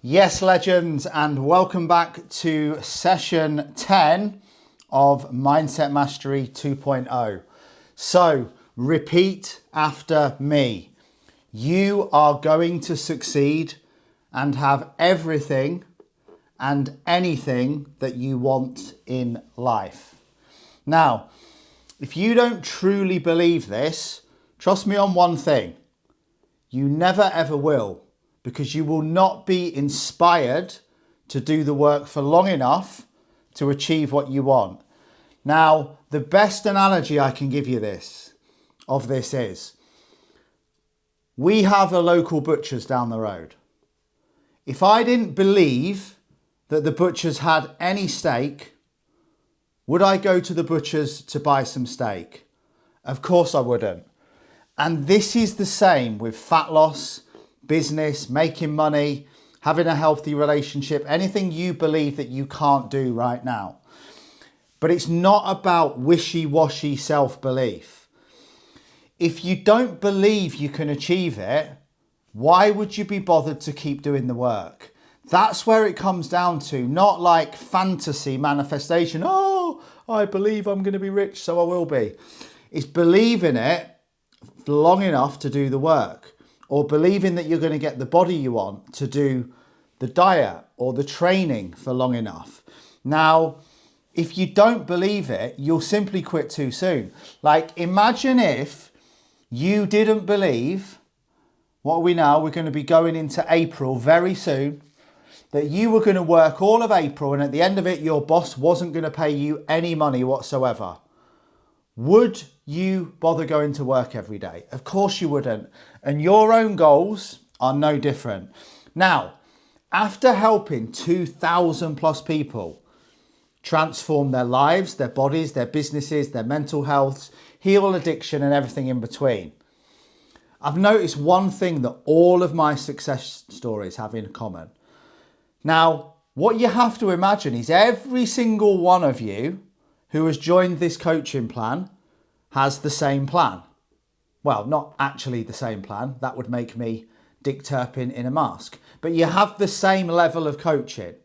Yes, legends, and welcome back to session 10 of Mindset Mastery 2.0. So, repeat after me. You are going to succeed and have everything and anything that you want in life. Now, if you don't truly believe this, trust me on one thing. You never ever will, because you will not be inspired to do the work for long enough to achieve what you want. Now, the best analogy I can give you of this is, we have a local butcher's down the road. If I didn't believe that the butcher's had any steak, would I go to the butcher's to buy some steak? Of course I wouldn't. And this is the same with fat loss, business, making money, having a healthy relationship, anything you believe that you can't do right now. But it's not about wishy-washy self-belief. If you don't believe you can achieve it, why would you be bothered to keep doing the work? That's where it comes down to, not like fantasy manifestation. Oh, I believe I'm going to be rich, so I will be. It's believing it long enough to do the work, or believing that you're going to get the body you want to do the diet or the training for long enough. Now, if you don't believe it, you'll simply quit too soon. Like, imagine if you didn't believe, what are we now? We're going to be going into April very soon, that you were going to work all of April and at the end of it, your boss wasn't going to pay you any money whatsoever. Would you bother going to work every day? Of course you wouldn't. And your own goals are no different. Now, after helping 2,000 plus people transform their lives, their bodies, their businesses, their mental health, heal addiction and everything in between, I've noticed one thing that all of my success stories have in common. Now, what you have to imagine is every single one of you who has joined this coaching plan has the same plan. Well, not actually the same plan. That would make me Dick Turpin in a mask. But you have the same level of coaching.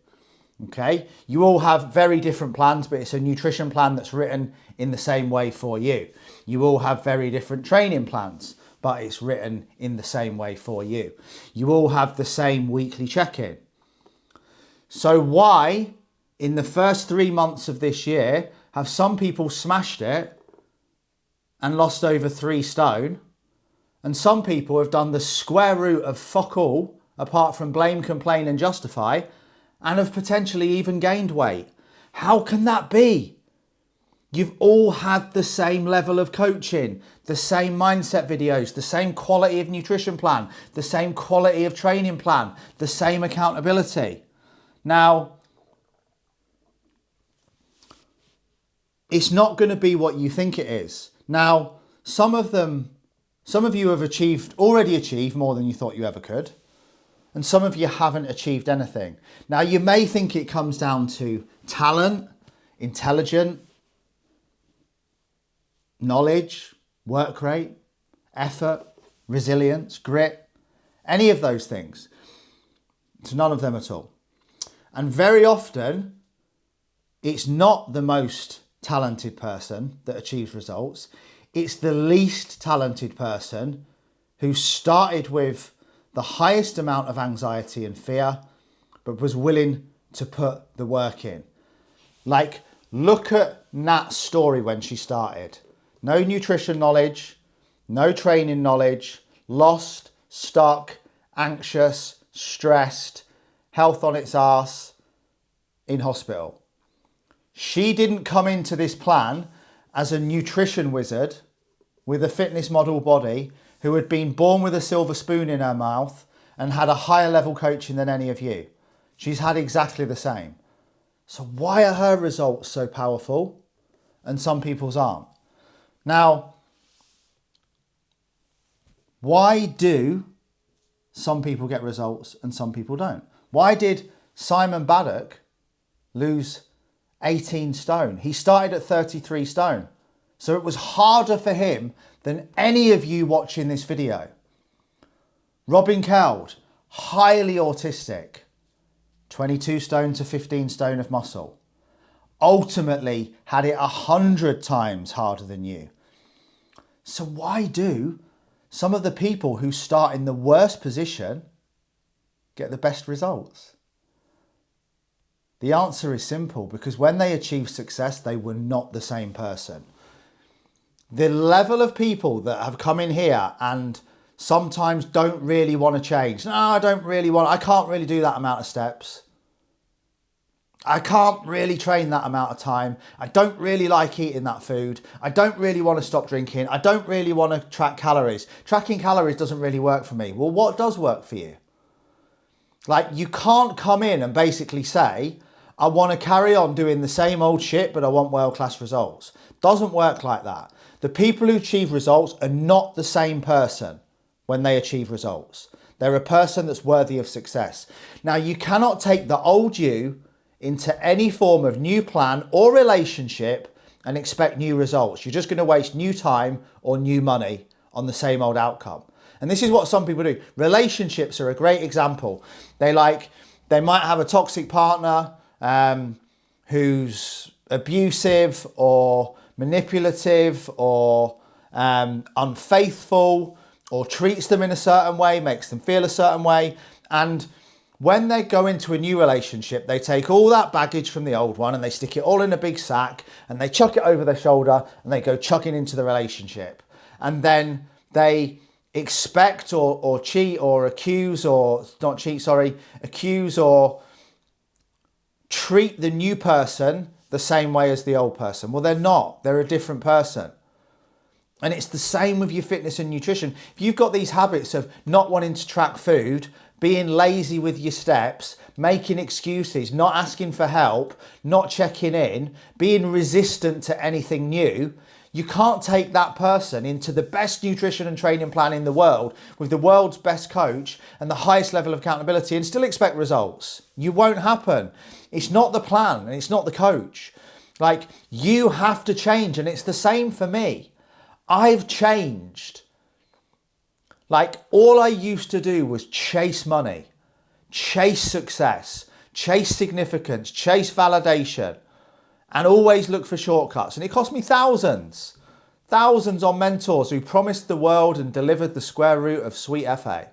Okay? You all have very different plans, but it's a nutrition plan that's written in the same way for you. You all have very different training plans, but it's written in the same way for you. You all have the same weekly check-in. So why, in the first 3 months of this year, have some people smashed it and lost over 3 stone, and some people have done the square root of fuck all, apart from blame, complain and justify, and have potentially even gained weight? How can that be? You've all had the same level of coaching, the same mindset videos, the same quality of nutrition plan, the same quality of training plan, the same accountability. Now, it's not going to be what you think it is. Now, some of you have already achieved more than you thought you ever could. And some of you haven't achieved anything. Now, you may think it comes down to talent, intelligence, knowledge, work rate, effort, resilience, grit, any of those things. It's none of them at all. And very often, it's not the most talented person that achieves results. It's the least talented person who started with the highest amount of anxiety and fear, but was willing to put the work in. Like, look at Nat's story when she started. No nutrition knowledge, no training knowledge, lost, stuck, anxious, stressed, health on its arse, in hospital. She didn't come into this plan as a nutrition wizard with a fitness model body who had been born with a silver spoon in her mouth and had a higher level coaching than any of you. She's had exactly the same. So why are her results so powerful and some people's aren't? Now, why do some people get results and some people don't? Why did Simon Baddock lose 18 stone? He started at 33 stone. So it was harder for him than any of you watching this video. Robin Keld, highly autistic, 22 stone to 15 stone of muscle, ultimately had it 100 times harder than you. So why do some of the people who start in the worst position get the best results? The answer is simple, because when they achieved success, they were not the same person. The level of people that have come in here and sometimes don't really want to change. No, I can't really do that amount of steps. I can't really train that amount of time. I don't really like eating that food. I don't really want to stop drinking. I don't really want to track calories. Tracking calories doesn't really work for me. Well, what does work for you? Like, you can't come in and basically say, I want to carry on doing the same old shit, but I want world-class results. Doesn't work like that. The people who achieve results are not the same person when they achieve results. They're a person that's worthy of success. Now, you cannot take the old you into any form of new plan or relationship and expect new results. You're just going to waste new time or new money on the same old outcome. And this is what some people do. Relationships are a great example. They might have a toxic partner who's abusive or manipulative or unfaithful, or treats them in a certain way, makes them feel a certain way. And when they go into a new relationship, they take all that baggage from the old one and they stick it all in a big sack and they chuck it over their shoulder and they go chugging into the relationship. And then they expect or cheat or accuse or treat the new person the same way as the old person. Well, they're not. They're a different person. And it's the same with your fitness and nutrition. If you've got these habits of not wanting to track food, being lazy with your steps, making excuses, not asking for help, not checking in, being resistant to anything new, you can't take that person into the best nutrition and training plan in the world with the world's best coach and the highest level of accountability and still expect results. You won't happen. It's not the plan and it's not the coach. Like, you have to change, and it's the same for me. I've changed. Like, all I used to do was chase money, chase success, chase significance, chase validation, and always look for shortcuts. And it cost me thousands on mentors who promised the world and delivered the square root of sweet FA.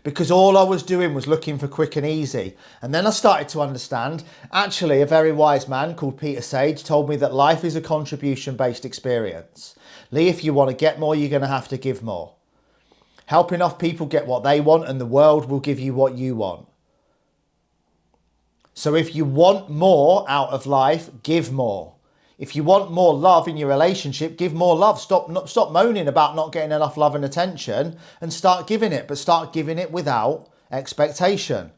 Because all I was doing was looking for quick and easy. And then I started to understand, actually, a very wise man called Peter Sage told me that life is a contribution-based experience. Lee, if you want to get more, you're going to have to give more. Help enough people get what they want and the world will give you what you want. So if you want more out of life, give more. If you want more love in your relationship, give more love. Stop moaning about not getting enough love and attention and start giving it, but start giving it without expectation.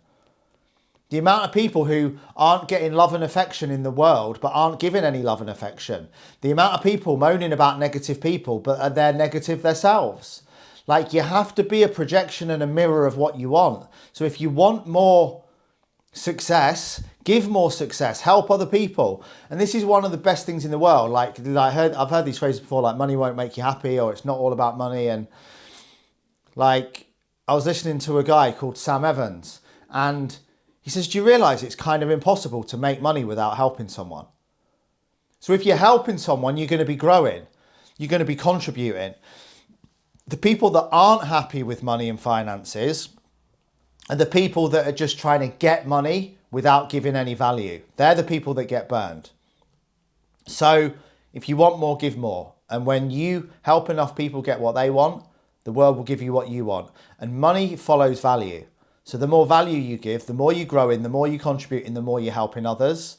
The amount of people who aren't getting love and affection in the world, but aren't giving any love and affection. The amount of people moaning about negative people, but they're negative themselves. Like, you have to be a projection and a mirror of what you want. So if you want more success, give more success, help other people. And this is one of the best things in the world. Like, I've heard these phrases before, like money won't make you happy, or it's not all about money. And like, I was listening to a guy called Sam Evans, and he says, do you realize it's kind of impossible to make money without helping someone? So if you're helping someone, you're going to be growing, you're going to be contributing. The people that aren't happy with money and finances are the people that are just trying to get money without giving any value. They're the people that get burned. So if you want more, give more. And when you help enough people get what they want, the world will give you what you want. And money follows value. So the more value you give, the more you grow in, the more you contribute in, the more you're helping others,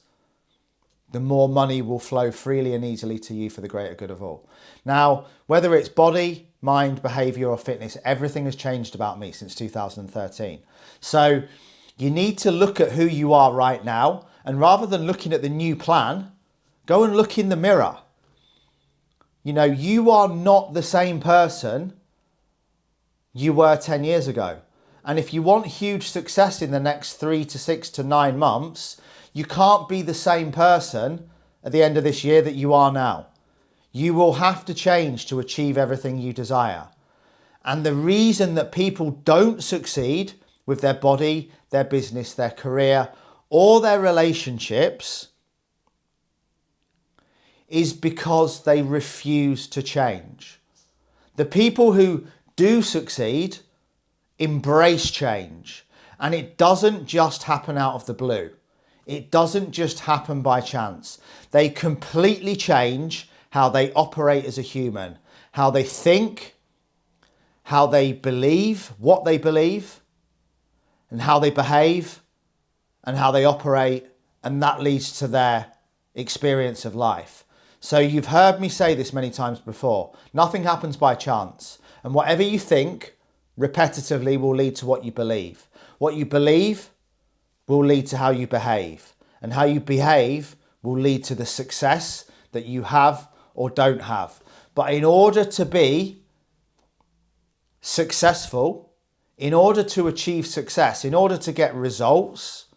the more money will flow freely and easily to you for the greater good of all. Now, whether it's body, mind, behavior, or fitness, everything has changed about me since 2013. So you need to look at who you are right now, and rather than looking at the new plan, go and look in the mirror. You know, you are not the same person you were 10 years ago. And if you want huge success in the next 3 to 6 to 9 months, you can't be the same person at the end of this year that you are now. You will have to change to achieve everything you desire. And the reason that people don't succeed with their body, their business, their career, or their relationships is because they refuse to change. The people who do succeed embrace change, and it doesn't just happen out of the blue. It doesn't just happen by chance. They completely change how they operate as a human, how they think, how they believe, what they believe, and how they behave, and how they operate, and that leads to their experience of life. So you've heard me say this many times before. Nothing happens by chance. And whatever you think repetitively will lead to what you believe. What you believe will lead to how you behave. And how you behave will lead to the success that you have or don't have. But in order to be successful, in order to achieve success, in order to get results,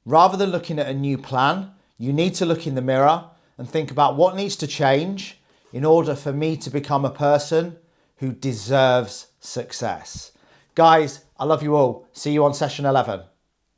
rather than looking at a new plan, you need to look in the mirror and think about what needs to change in order for me to become a person who deserves success. Guys, I love you all. See you on session 11.